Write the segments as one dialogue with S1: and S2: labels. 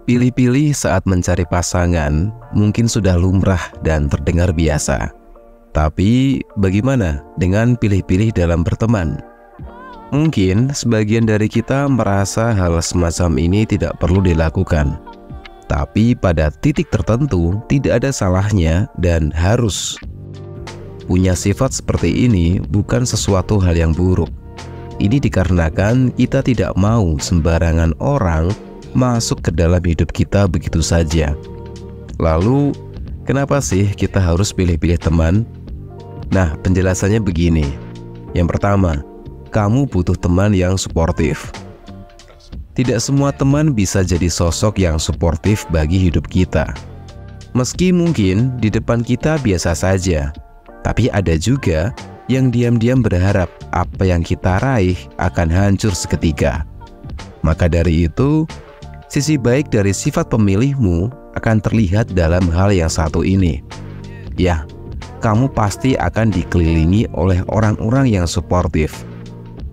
S1: Pilih-pilih saat mencari pasangan mungkin sudah lumrah dan terdengar biasa. Tapi bagaimana dengan pilih-pilih dalam berteman? Mungkin sebagian dari kita merasa hal semacam ini tidak perlu dilakukan. Tapi pada titik tertentu tidak ada salahnya dan harus. Punya sifat seperti ini bukan sesuatu hal yang buruk. Ini dikarenakan kita tidak mau sembarangan orang masuk ke dalam hidup kita begitu saja. Lalu, kenapa sih kita harus pilih-pilih teman? Nah, penjelasannya begini. Yang pertama, kamu butuh teman yang suportif. Tidak semua teman bisa jadi sosok yang suportif bagi hidup kita. Meski mungkin di depan kita biasa saja, tapi ada juga yang diam-diam berharap apa yang kita raih akan hancur seketika. Maka dari itu, sisi baik dari sifat pemilihmu akan terlihat dalam hal yang satu ini. Ya, kamu pasti akan dikelilingi oleh orang-orang yang suportif.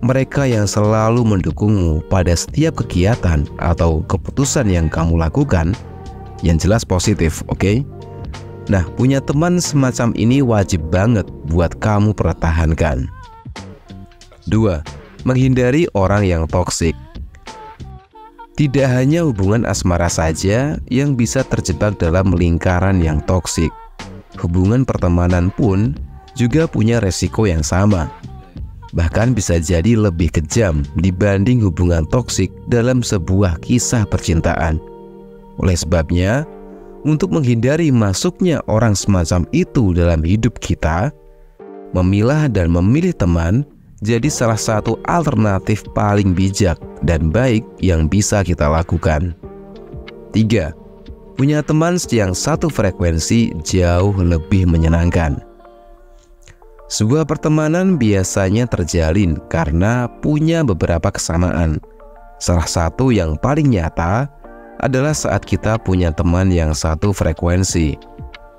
S1: Mereka yang selalu mendukungmu pada setiap kegiatan atau keputusan yang kamu lakukan, yang jelas positif, oke? Nah, punya teman semacam ini wajib banget buat kamu pertahankan. 2. Menghindari orang yang toksik. Tidak hanya hubungan asmara saja yang bisa terjebak dalam lingkaran yang toksik. Hubungan pertemanan pun juga punya resiko yang sama. Bahkan bisa jadi lebih kejam dibanding hubungan toksik dalam sebuah kisah percintaan. Oleh sebabnya, untuk menghindari masuknya orang semacam itu dalam hidup kita, memilah dan memilih teman jadi salah satu alternatif paling bijak dan baik yang bisa kita lakukan. 3. Punya teman yang satu frekuensi jauh lebih menyenangkan. Sebuah pertemanan biasanya terjalin karena punya beberapa kesamaan. Salah satu yang paling nyata adalah saat kita punya teman yang satu frekuensi.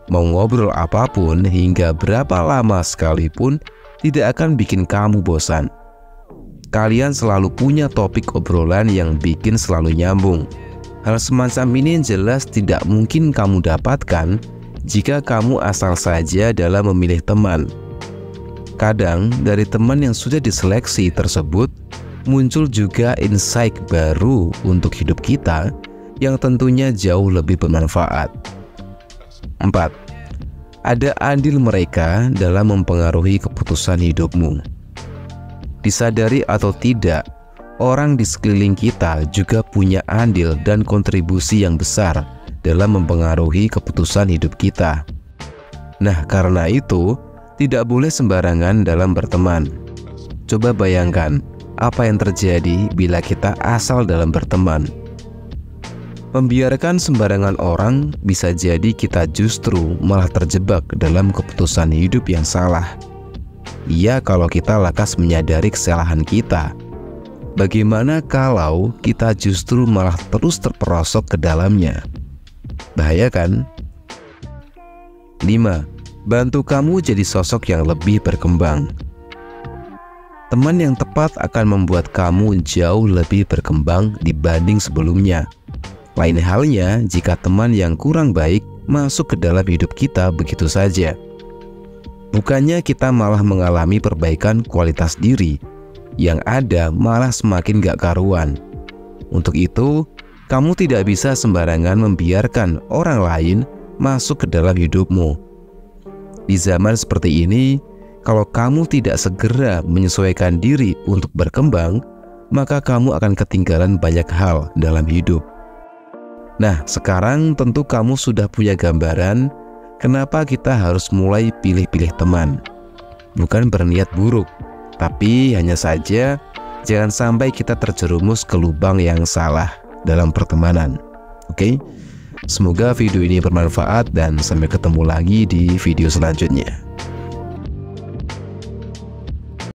S1: Mau ngobrol apapun hingga berapa lama sekalipun tidak akan bikin kamu bosan. Kalian selalu punya topik obrolan yang bikin selalu nyambung. Hal semacam ini jelas tidak mungkin kamu dapatkan jika kamu asal saja dalam memilih teman. Kadang dari teman yang sudah diseleksi tersebut muncul juga insight baru untuk hidup kita yang tentunya jauh lebih bermanfaat. 4. Ada andil mereka dalam mempengaruhi keputusan hidupmu. Disadari atau tidak, orang di sekeliling kita juga punya andil dan kontribusi yang besar dalam mempengaruhi keputusan hidup kita. Nah, karena itu, tidak boleh sembarangan dalam berteman. Coba bayangkan, apa yang terjadi bila kita asal dalam berteman? Membiarkan sembarangan orang bisa jadi kita justru malah terjebak dalam keputusan hidup yang salah. Iya, kalau kita lekas menyadari kesalahan kita. Bagaimana kalau kita justru malah terus terperosok ke dalamnya? Bahaya kan? 5. Bantu kamu jadi sosok yang lebih berkembang. Teman yang tepat akan membuat kamu jauh lebih berkembang dibanding sebelumnya. Lain halnya jika teman yang kurang baik masuk ke dalam hidup kita begitu saja. Bukannya kita malah mengalami perbaikan kualitas diri, yang ada malah semakin gak karuan. Untuk itu, kamu tidak bisa sembarangan membiarkan orang lain masuk ke dalam hidupmu. Di zaman seperti ini, kalau kamu tidak segera menyesuaikan diri untuk berkembang, maka kamu akan ketinggalan banyak hal dalam hidup. Nah, sekarang tentu kamu sudah punya gambaran kenapa kita harus mulai pilih-pilih teman. Bukan berniat buruk, tapi hanya saja jangan sampai kita terjerumus ke lubang yang salah dalam pertemanan. Oke? Semoga video ini bermanfaat dan sampai ketemu lagi di video selanjutnya.